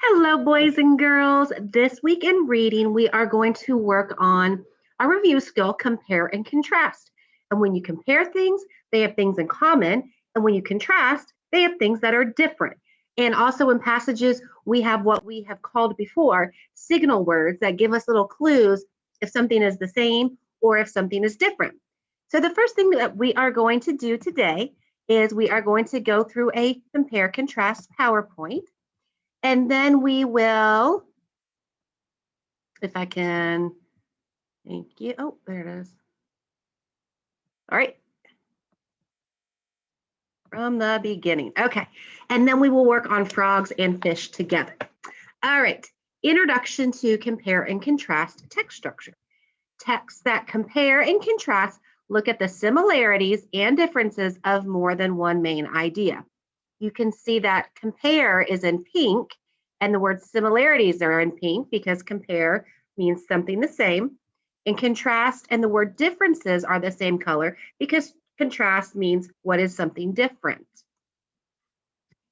Hello, boys and girls. This week in reading, we are going to work on our review skill, compare and contrast. And when you compare things, they have things in common. And when you contrast, they have things that are different. And also in passages, we have what we have called before signal words that give us little clues if something is the same or if something is different. So the first thing that we are going to do today is we are going to go through a compare contrast PowerPoint. And then we will, if I can, thank you. Oh, there it is. All right. From the beginning. Okay. And then we will work on frogs and fish together. All right. Introduction to compare and contrast text structure. Texts that compare and contrast look at the similarities and differences of more than one main idea. You can see that compare is in pink and the word similarities are in pink because compare means something the same. In contrast and the word differences are the same color because contrast means what is something different.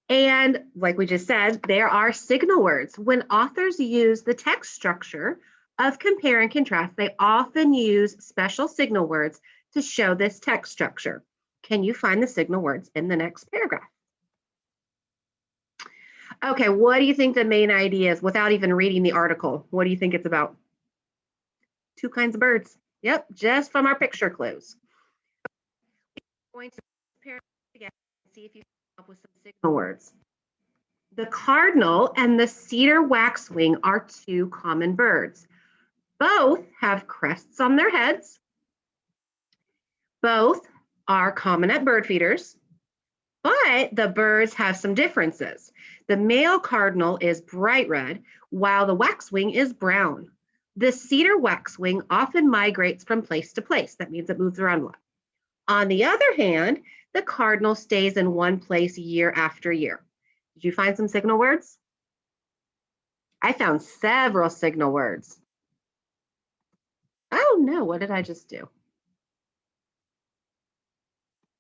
And like we just said, there are signal words. When authors use the text structure of compare and contrast, they often use special signal words to show this text structure. Can you find the signal words in the next paragraph? Okay, what do you think the main idea is without even reading the article? What do you think it's about? Two kinds of birds. Yep, just from our picture clues. We're going to compare together and see if you come up with some signal words. The cardinal and the cedar waxwing are two common birds. Both have crests on their heads. Both are common at bird feeders, but the birds have some differences. The male cardinal is bright red, while the waxwing is brown. The cedar waxwing often migrates from place to place. That means it moves around a lot. On the other hand, the cardinal stays in one place year after year. Did you find some signal words? I found several signal words. Oh no, what did I just do?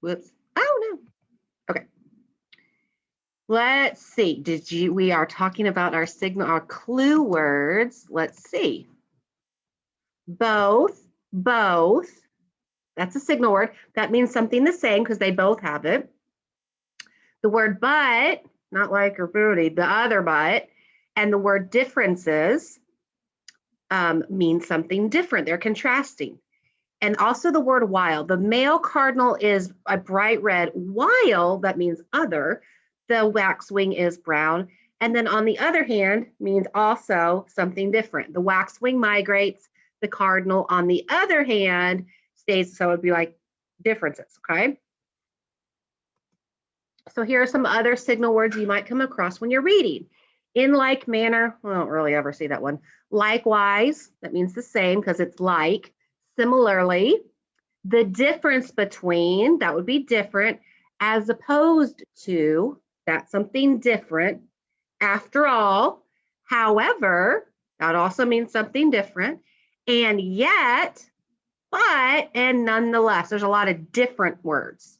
Whoops. Oh no. Okay. Let's see. We are talking about our clue words. Let's see. Both. That's a signal word. That means something the same because they both have it. The word but, not like your booty, the other but, and the word differences mean something different. They're contrasting. And also the word while. The male cardinal is a bright red, while that means other. The waxwing is brown. And then on the other hand means also something different. The waxwing migrates. The cardinal, on the other hand, stays. So it'd be like differences, okay? So here are some other signal words you might come across when you're reading. In like manner, I don't really ever see that one. Likewise, that means the same because it's like. Similarly, the difference between, that would be different, as opposed to, that's something different. After all, however, that also means something different. And yet, but, and nonetheless. There's a lot of different words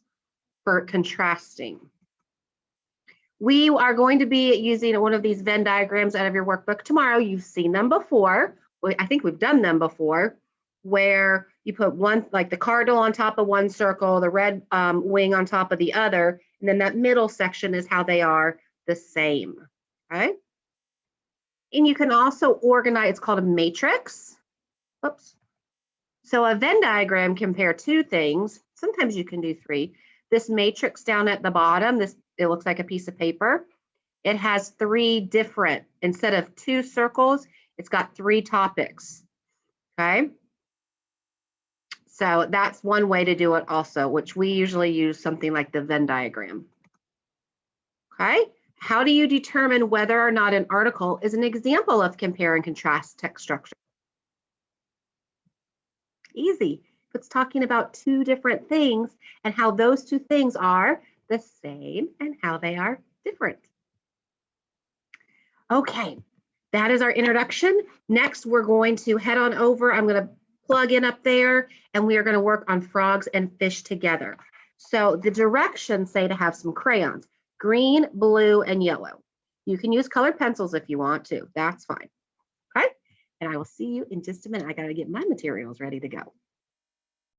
for contrasting. We are going to be using one of these Venn diagrams out of your workbook tomorrow. You've seen them before. I think we've done them before, where you put one, like the cardinal on top of one circle, the red wing on top of the other, and then that middle section is how they are the same, okay? And you can also organize, it's called a matrix. Oops. So a Venn diagram compare two things. Sometimes you can do three. This matrix down at the bottom, it looks like a piece of paper. It has three different, instead of two circles, it's got three topics, okay? So that's one way to do it also, which we usually use something like the Venn diagram. Okay, how do you determine whether or not an article is an example of compare and contrast text structure? Easy. It's talking about two different things and how those two things are the same and how they are different. Okay, that is our introduction. Next, we're going to head on over. I'm going to plug in up there and we are going to work on frogs and fish together. So the directions say to have some crayons, green, blue, and yellow. You can use colored pencils if you want to. That's fine. Okay. And I will see you in just a minute. I got to get my materials ready to go.